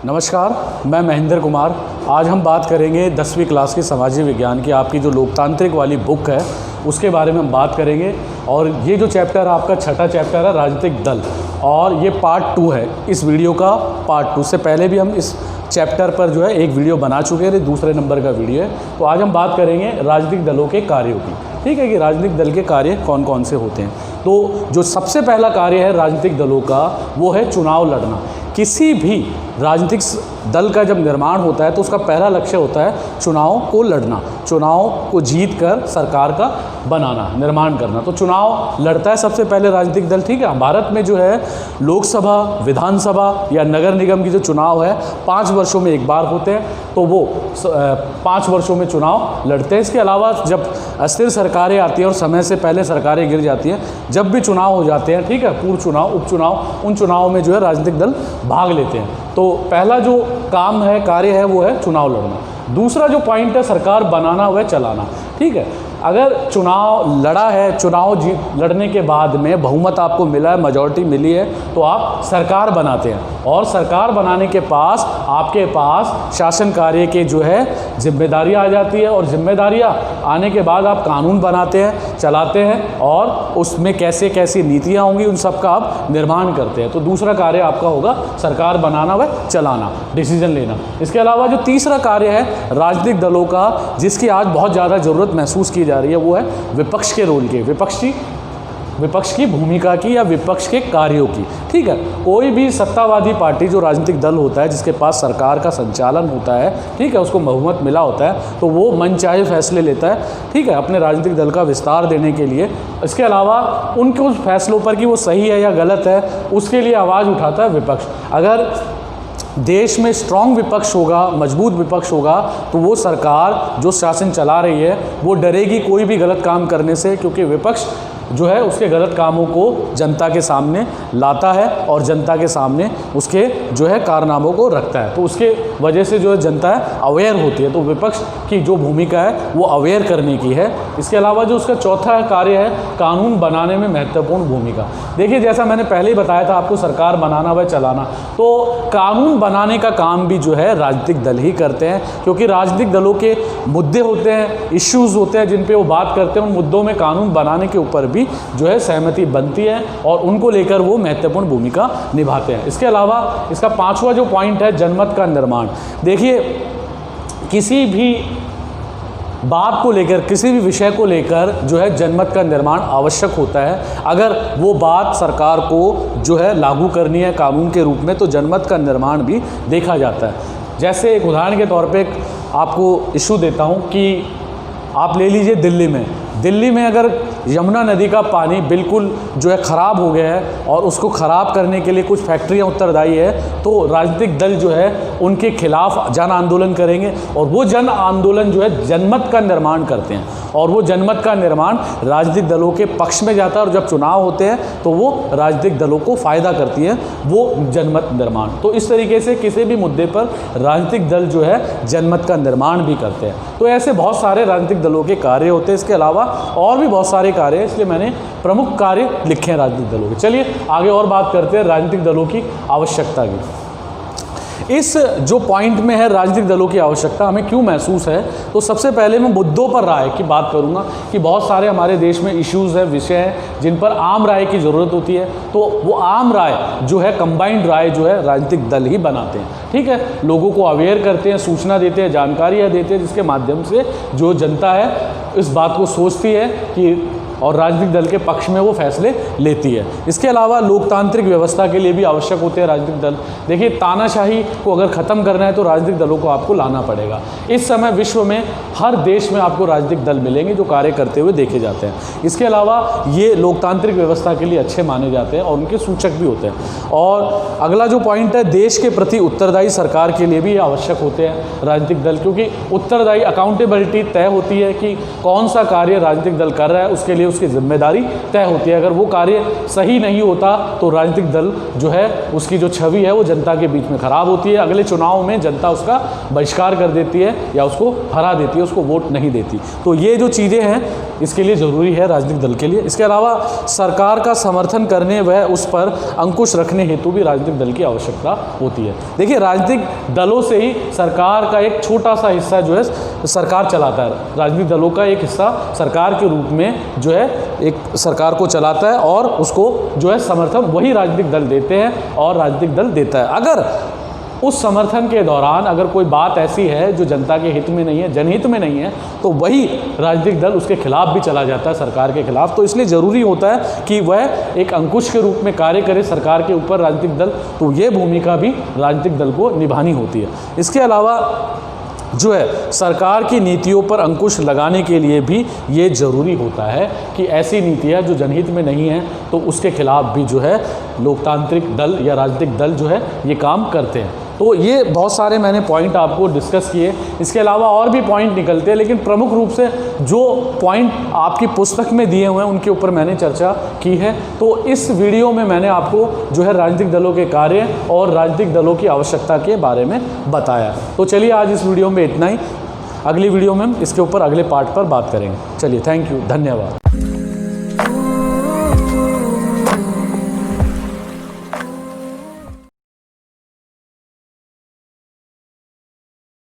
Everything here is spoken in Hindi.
नमस्कार, मैं महेंद्र कुमार। आज हम बात करेंगे 10वीं क्लास की सामाजिक विज्ञान की आपकी जो लोकतांत्रिक वाली बुक है उसके बारे में हम बात करेंगे। और ये जो चैप्टर आपका छठा चैप्टर है राजनीतिक दल, और ये पार्ट 2 है इस वीडियो का। पार्ट 2 से पहले भी हम इस चैप्टर पर जो है एक वीडियो बना चुके हैं, दूसरे नंबर का वीडियो है। तो आज हम बात करेंगे राजनीतिक दलों के कार्यों की। ठीक है कि राजनीतिक दल के कार्य कौन कौन से होते हैं। तो जो सबसे पहला कार्य है राजनीतिक दलों का वो है चुनाव लड़ना। किसी भी राजनीतिक दल का जब निर्माण होता है तो उसका पहला लक्ष्य होता है चुनाव को लड़ना, चुनाव को जीत कर सरकार का बनाना, निर्माण करना। तो चुनाव लड़ता है सबसे पहले राजनीतिक दल। ठीक है, भारत में जो है लोकसभा, विधानसभा या नगर निगम की जो चुनाव है 5 वर्षों में एक बार होते हैं, तो वो 5 वर्षों में चुनाव लड़ते हैं। इसके अलावा जब अस्थिर सरकारें आती हैं और समय से पहले सरकारें गिर जाती हैं, जब भी चुनाव हो जाते हैं, ठीक है, पूर्व चुनाव, उपचुनाव, उन चुनावों में जो है राजनीतिक दल भाग लेते हैं। तो पहला जो काम है, कार्य है, वो है चुनाव लड़ना। दूसरा जो पॉइंट है सरकार बनाना व चलाना। ठीक है, अगर चुनाव लड़ा है, चुनाव लड़ने के बाद में बहुमत आपको मिला है, मेजॉरिटी मिली है, तो आप सरकार बनाते हैं। और सरकार बनाने के पास आपके पास शासन कार्य के जो है जिम्मेदारियां आ जाती है, और जिम्मेदारियां आने के बाद आप कानून बनाते हैं, चलाते हैं, और उसमें कैसे कैसी नीतियां होंगी उन सब का आप निर्माण करते हैं। तो दूसरा कार्य आपका होगा सरकार बनाना व चलाना, डिसीजन लेना। इसके अलावा जो तीसरा कार्य है राजनीतिक दलों का, जिसकी आज बहुत ज़्यादा ज़रूरत महसूस की जा रही है, वो है विपक्ष के रोल के, विपक्ष की भूमिका की या विपक्ष के कार्यों की। ठीक है, कोई भी सत्तावादी पार्टी जो राजनीतिक दल होता है, जिसके पास सरकार का संचालन होता है, ठीक है, उसको बहुमत मिला होता है, तो वो मनचाहे फैसले लेता है, ठीक है, अपने राजनीतिक दल का विस्तार देने के लिए। इसके अलावा उनके उस फैसलों पर कि वो सही है या गलत है, उसके लिए आवाज़ उठाता है विपक्ष। अगर देश में स्ट्रॉन्ग विपक्ष होगा, मजबूत विपक्ष होगा, तो वो सरकार जो शासन चला रही है वो डरेगी कोई भी गलत काम करने से, क्योंकि विपक्ष जो है उसके गलत कामों को जनता के सामने लाता है और जनता के सामने उसके जो है कारनामों को रखता है। तो उसके वजह से जो है जनता है अवेयर होती है। तो विपक्ष की जो भूमिका है वो अवेयर करने की है। इसके अलावा जो उसका चौथा कार्य है कानून बनाने में महत्वपूर्ण भूमिका। देखिए, जैसा मैंने पहले ही बताया था आपको, सरकार बनाना व चलाना, तो कानून बनाने का काम भी जो है राजनीतिक दल ही करते हैं, क्योंकि राजनीतिक दलों के मुद्दे होते हैं, इश्यूज़ होते हैं जिन पे वो बात करते हैं। उन मुद्दों में कानून बनाने के ऊपर भी जो है सहमति बनती है और उनको लेकर वो महत्वपूर्ण भूमिका निभाते हैं। इसके अलावा इसका 5वां जो पॉइंट है जनमत का निर्माण। देखिए, किसी भी बात को लेकर, किसी भी विषय को लेकर जो है जनमत का निर्माण आवश्यक होता है। अगर वो बात सरकार को जो है लागू करनी है कानून के रूप में, तो जनमत का निर्माण भी देखा जाता है। जैसे एक उदाहरण के तौर पे आपको इशू देता हूँ कि आप ले लीजिए दिल्ली में अगर यमुना नदी का पानी बिल्कुल जो है ख़राब हो गया है और उसको ख़राब करने के लिए कुछ फैक्ट्रियां उत्तरदायी है, तो राजनीतिक दल जो है उनके खिलाफ जन आंदोलन करेंगे, और वो जन आंदोलन जो है जनमत का निर्माण करते हैं, और वो जनमत का निर्माण राजनीतिक दलों के पक्ष में जाता है। और जब चुनाव होते हैं तो वो राजनीतिक दलों को फ़ायदा करती है वो जनमत निर्माण। तो इस तरीके से किसी भी मुद्दे पर राजनीतिक दल जो है जनमत का निर्माण भी करते हैं। तो ऐसे बहुत सारे राजनीतिक दलों के कार्य होते हैं। इसके अलावा और भी बहुत सारे कार्य हैं, इसलिए मैंने प्रमुख कार्य लिखे हैं राजनीतिक दलों के। चलिए आगे और बात करते हैं राजनीतिक दलों की आवश्यकता की। इस जो पॉइंट में है राजनीतिक दलों की आवश्यकता हमें क्यों महसूस है, तो सबसे पहले मैं मुद्दों पर राय की बात करूंगा कि बहुत सारे हमारे देश में इश्यूज़ हैं, विषय हैं जिन पर आम राय की ज़रूरत होती है। तो वो आम राय जो है, कंबाइंड राय जो है, राजनीतिक दल ही बनाते हैं। ठीक है, लोगों को अवेयर करते हैं, सूचना देते हैं, जानकारियाँ देते हैं, जिसके माध्यम से जो जनता है इस बात को सोचती है कि, और राजनीतिक दल के पक्ष में वो फैसले लेती है। इसके अलावा लोकतांत्रिक व्यवस्था के लिए भी आवश्यक होते हैं राजनीतिक दल। देखिए, तानाशाही को अगर ख़त्म करना है तो राजनीतिक दलों को आपको लाना पड़ेगा। इस समय विश्व में हर देश में आपको राजनीतिक दल मिलेंगे जो कार्य करते हुए देखे जाते हैं। इसके अलावा ये लोकतांत्रिक व्यवस्था के लिए अच्छे माने जाते हैं और उनके सूचक भी होते हैं। और अगला जो पॉइंट है, देश के प्रति उत्तरदायी सरकार के लिए भी आवश्यक होते हैं राजनीतिक दल, क्योंकि उत्तरदायी अकाउंटेबिलिटी तय होती है कि कौन सा कार्य राजनीतिक दल कर रहा है, उसके लिए उसकी जिम्मेदारी तय होती है। अगर वो कार्य सही नहीं होता तो राजनीतिक दल जो है उसकी जो छवि है वो जनता के बीच में खराब होती है। अगले चुनाव में जनता उसका बहिष्कार कर देती है या उसको हरा देती है, उसको वोट नहीं देती। तो ये जो चीज़ें हैं इसके लिए ज़रूरी है राजनीतिक दल के लिए। इसके अलावा सरकार का समर्थन करने व उस पर अंकुश रखने हेतु भी राजनीतिक दल की आवश्यकता होती है। देखिए, राजनीतिक दलों से ही सरकार का एक छोटा सा हिस्सा जो है सरकार चलाता है। राजनीतिक दलों का एक हिस्सा सरकार के रूप में जो है एक सरकार को चलाता है और उसको जो है समर्थन वही राजनीतिक दल देते हैं और राजनीतिक दल देता है। अगर उस समर्थन के दौरान अगर कोई बात ऐसी है जो जनता के हित में नहीं है, जनहित में नहीं है, तो वही राजनीतिक दल उसके खिलाफ भी चला जाता है, सरकार के खिलाफ। तो इसलिए ज़रूरी होता है कि वह एक अंकुश के रूप में कार्य करे सरकार के ऊपर राजनीतिक दल। तो ये भूमिका भी राजनीतिक दल को निभानी होती है। इसके अलावा जो है सरकार की नीतियों पर अंकुश लगाने के लिए भी ये ज़रूरी होता है कि ऐसी नीतियाँ जो जनहित में नहीं हैं तो उसके खिलाफ भी जो है लोकतांत्रिक दल या राजनीतिक दल जो है ये काम करते हैं। तो ये बहुत सारे मैंने पॉइंट आपको डिस्कस किए। इसके अलावा और भी पॉइंट निकलते हैं, लेकिन प्रमुख रूप से जो पॉइंट आपकी पुस्तक में दिए हुए हैं उनके ऊपर मैंने चर्चा की है। तो इस वीडियो में मैंने आपको जो है राजनीतिक दलों के कार्य और राजनीतिक दलों की आवश्यकता के बारे में बताया। तो चलिए आज इस वीडियो में इतना ही। अगली वीडियो में हम इसके ऊपर अगले पार्ट पर बात करेंगे। चलिए, थैंक यू, धन्यवाद।